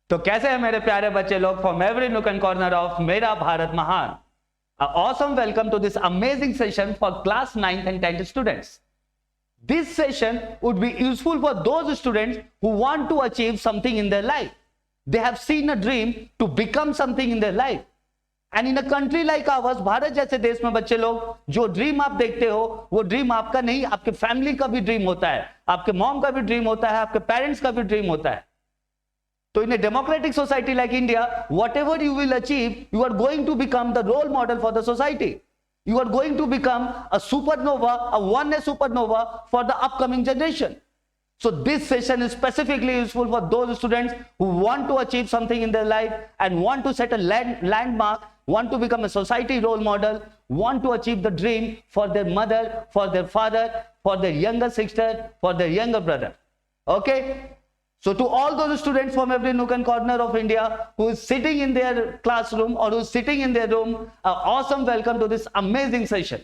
तो कैसे है मेरे प्यारे बच्चे लोग, from every nook and corner of मेरा भारत महान, awesome welcome to this amazing session for class 9th and 10th students. This session would be useful for those students who want to achieve something in their life. They have seen a dream to become something in their life. And in a country like ours, Bharat जैसे देश में बच्चे लोग, जो dream आप देखते हो वो ड्रीम आपका नहीं, आपके फैमिली का भी ड्रीम होता है, आपके मॉम का भी ड्रीम होता है, आपके पेरेंट्स का भी ड्रीम होता है. So in a democratic society like India, whatever you will achieve, you are going to become the role model for the society. You are going to become a supernova, a oneness supernova for the upcoming generation. So this session is specifically useful for those students who want to achieve something in their life and want to set a landmark, want to become a society role model, want to achieve the dream for their mother, for their father, for their younger sister, for their younger brother. Okay? So to all those students from every nook and corner of India who is sitting in their classroom or who is sitting in their room, awesome welcome to this amazing session.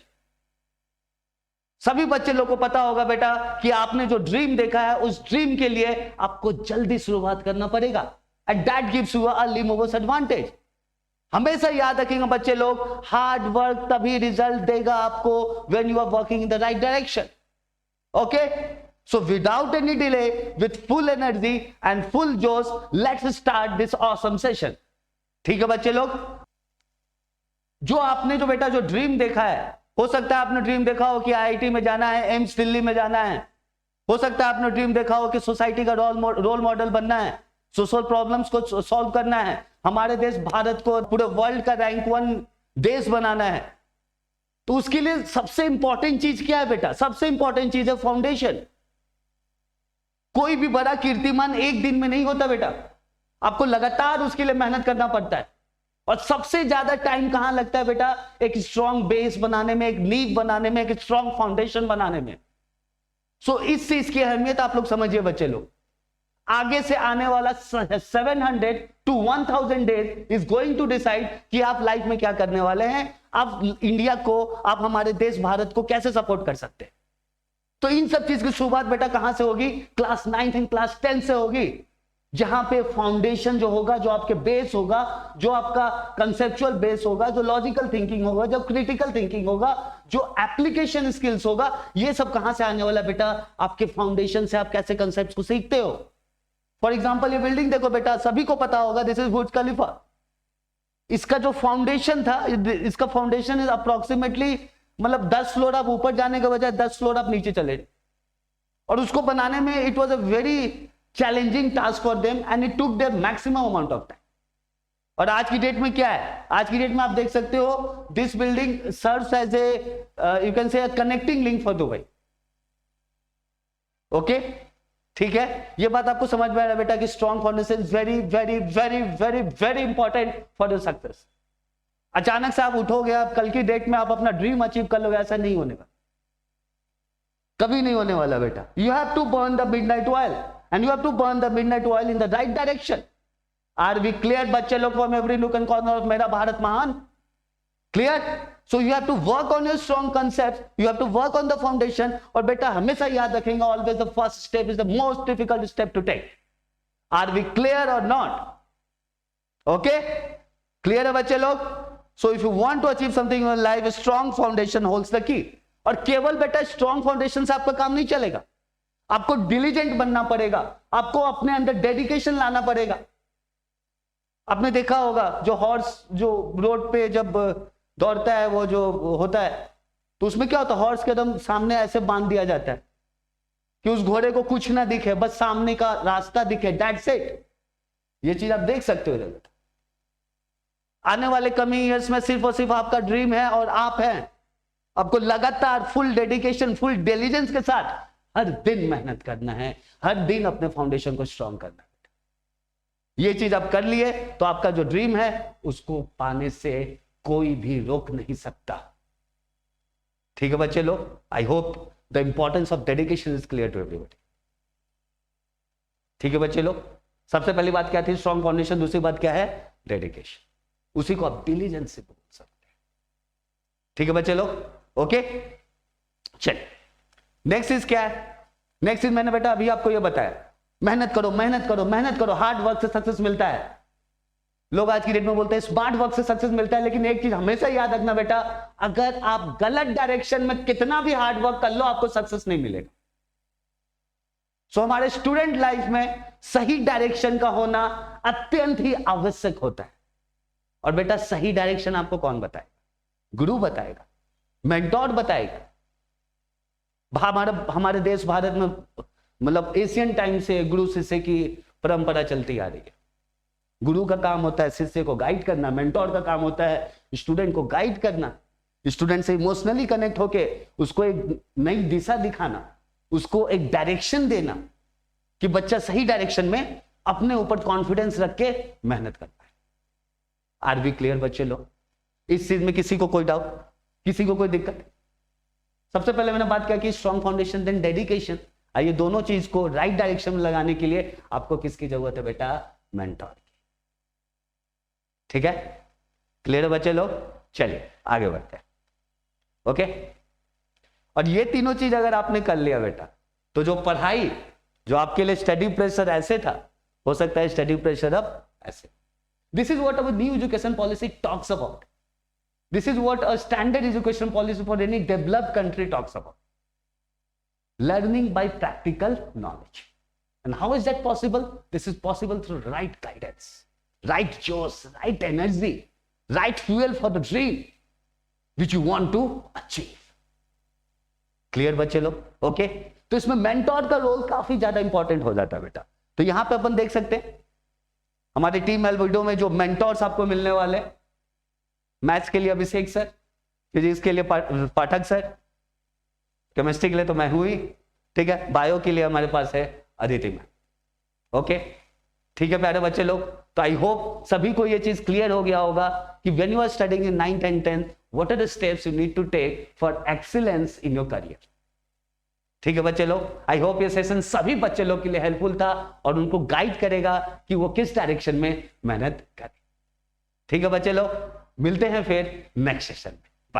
सभी बच्चे लोग को पता होगा बेटा कि आपने जो ड्रीम देखा है उस ड्रीम के लिए आपको जल्दी शुरुआत करना पड़ेगा, and that gives you a early movers advantage. हमेशा याद रखेंगे बच्चे लोग, हार्ड वर्क तभी रिजल्ट देगा आपको when you are working in the right direction. Okay? So without any delay, with full energy and full josh, let's start this awesome session. ठीक है बच्चे लोग, जो आपने जो बेटा जो ड्रीम देखा है, हो सकता है आपने ड्रीम देखा हो कि आईआईटी में जाना है, एम्स दिल्ली में जाना है, हो सकता है आपने ड्रीम देखा हो कि सोसाइटी का रोल मॉडल बनना है, सोशल प्रॉब्लम्स को सॉल्व करना है, हमारे देश भारत को पूरे वर्ल्ड का रैंक 1 देश बनाना है. तो उसके लिए सबसे इंपॉर्टेंट चीज क्या है बेटा? सबसे इंपॉर्टेंट चीज है फाउंडेशन. कोई भी बड़ा कीर्तिमान एक दिन में नहीं होता बेटा, आपको लगातार उसके लिए मेहनत करना पड़ता है. और सबसे ज्यादा टाइम कहां लगता है बेटा? एक स्ट्रॉन्ग बेस बनाने में, एक नींव बनाने में, एक स्ट्रॉन्ग फाउंडेशन बनाने में. सो इस चीज की अहमियत आप लोग समझिए बच्चे लोग. आगे से आने वाला 700 to 1000 days is going to decide कि आप लाइफ में क्या करने वाले हैं, आप इंडिया को, आप हमारे देश भारत को कैसे सपोर्ट कर सकते हैं. तो इन सब चीज की शुरुआत बेटा कहां से होगी? क्लास 9th एंड क्लास 10 से होगी, जहां पे फाउंडेशन जो होगा, जो आपके बेस होगा, जो आपका कंसेप्चुअल बेस होगा, जो लॉजिकल थिंकिंग होगा, जो क्रिटिकल थिंकिंग होगा, जो एप्लीकेशन स्किल्स होगा, ये सब कहां से आने वाला बेटा? आपके फाउंडेशन से आप कैसे कंसेप्ट को सीखते हो. फॉर एग्जाम्पल ये बिल्डिंग देखो बेटा, सभी को पता होगा, दिस इज बुर्ज खलीफा. इसका जो फाउंडेशन था, इसका फाउंडेशन इज अप्रोक्सीमेटली, मतलब 10 फ्लोर आप ऊपर जाने के बजाय 10 फ्लोर आप नीचे चले, और उसको बनाने में it was a very challenging task for them and it took there maximum amount of time. और आज की डेट में क्या है? आज की डेट में आप देख सकते हो, this building serves as a, you can say, a connecting link for Dubai. Okay, ठीक है, ये बात आपको समझ में आ रहा है बेटा कि strong foundation is very very very very very important for your success. अचानक से आप उठोगे, आप कल की डेट में आप अपना ड्रीम अचीव कर लोगे, ऐसा नहीं होने वाला, कभी नहीं होने वाला बेटा. You have to burn the midnight oil and you have to burn the midnight oil in the right direction. Are we clear बच्चे लोग from every nook and corner of मेरा भारत महान? Clear? So you have to work on your strong concept, you have to work on the foundation. और बेटा हमेशा याद रखेंगे, always the first step is the most difficult step to take. Are we clear और not? Okay, clear है बच्चे लोग? So if you want to achieve something in your life, a strong foundation holds the key. और केवल बेटा strong foundation से आपका काम नहीं चलेगा, आपको डिलीजेंट बनना पड़ेगा, आपको अपने अंदर डेडिकेशन लाना पड़ेगा. आपने देखा होगा, जो हॉर्स जो रोड पे जब दौड़ता है, वो जो होता है, तो उसमें क्या होता है? हॉर्स के एकदम सामने ऐसे बांध दिया जाता है कि उस घोड़े को कुछ ना दिखे, बस सामने का रास्ता दिखे, दैट्स इट. ये चीज आप देख सकते हो बेटा. आने वाले कमिंग ईयर्स में सिर्फ और सिर्फ आपका ड्रीम है और आप हैं. आपको लगातार फुल डेडिकेशन, फुल डिलीजेंस के साथ हर दिन मेहनत करना है, हर दिन अपने फाउंडेशन को स्ट्रॉन्ग करना है. ये चीज आप कर लिए तो आपका जो ड्रीम है उसको पाने से कोई भी रोक नहीं सकता. ठीक है बच्चे लोग, I hope the importance of dedication is clear to everybody. ठीक है बच्चे लोग, सबसे पहली बात क्या थी? Strong foundation. दूसरी बात क्या है? डेडिकेशन. उसी को आप डिलीजेंस से बोल सकते हैं. ठीक है बच्चे लोग, ओके. चलिए नेक्स्ट चीज क्या है? नेक्स्ट चीज मैंने बेटा अभी आपको ये बताया, मेहनत करो मेहनत करो मेहनत करो, हार्ड वर्क से सक्सेस मिलता है। लोग आज की डेट में बोलते हैं स्मार्ट वर्क से सक्सेस मिलता है, लेकिन एक चीज हमेशा याद रखना बेटा, अगर आप गलत डायरेक्शन में कितना भी हार्ड वर्क कर लो, आपको सक्सेस नहीं मिलेगा। सो हमारे स्टूडेंट लाइफ में सही डायरेक्शन का होना अत्यंत ही आवश्यक होता है। और बेटा सही डायरेक्शन आपको कौन बताएगा? गुरु बताएगा, मेंटोर बताएगा। हमारे देश भारत में मतलब एशियन टाइम से गुरु शिष्य की परंपरा चलती आ रही है। गुरु का काम होता है शिष्य को गाइड करना, मेंटोर का काम होता है स्टूडेंट को गाइड करना, स्टूडेंट से इमोशनली कनेक्ट होके उसको एक नई दिशा दिखाना, उसको एक डायरेक्शन देना कि बच्चा सही डायरेक्शन में अपने ऊपर कॉन्फिडेंस रख के मेहनत कर पाए। आर वी क्लियर बच्चे लोग? इस चीज में किसी को कोई डाउट, किसी को कोई दिक्कत? सबसे पहले मैंने बात किया कि स्ट्रॉन्ग फाउंडेशन देन डेडिकेशन। आइए दोनों चीज को राइट डायरेक्शन में लगाने के लिए आपको किसकी जरूरत है बेटा? मेंटोर की। ठीक है, क्लियर है बच्चे लोग? चलिए आगे बढ़ते हैं। ओके, और ये तीनों चीज अगर आपने कर लिया बेटा, तो जो पढ़ाई, जो आपके लिए स्टडी प्रेशर ऐसे था, हो सकता है स्टडी प्रेशर अब ऐसे। This is what our new education policy talks about. This is what a standard education policy for any developed country talks about. Learning by practical knowledge. And how is that possible? This is possible through right guidance, right josh, right energy, right fuel for the dream which you want to achieve. Clear बच्चे लोग? Okay? तो इसमें mentor का role काफी ज्यादा important हो जाता है बेटा। तो यहां पे अपन देख सकते हैं हमारे टीम एल्बिडो में जो मेंटोर्स आपको मिलने वाले, मैथ्स के लिए अभिषेक सर, फिजिक्स के लिए पाठक सर, केमिस्ट्री के लिए तो मैं हूं ही, ठीक है, बायो के लिए हमारे पास है अदिति मैम। ओके, ठीक है प्यारे बच्चे लोग। तो आई होप सभी को ये चीज क्लियर हो गया होगा कि when you are studying in 9th and 10th, what are the steps you need to take for excellence in your career. ठीक है बच्चे लोग, आई होप ये सेशन सभी बच्चे लोग के लिए हेल्पफुल था और उनको गाइड करेगा कि वो किस डायरेक्शन में मेहनत करें। ठीक है बच्चे लोग, मिलते हैं फिर नेक्स्ट सेशन में।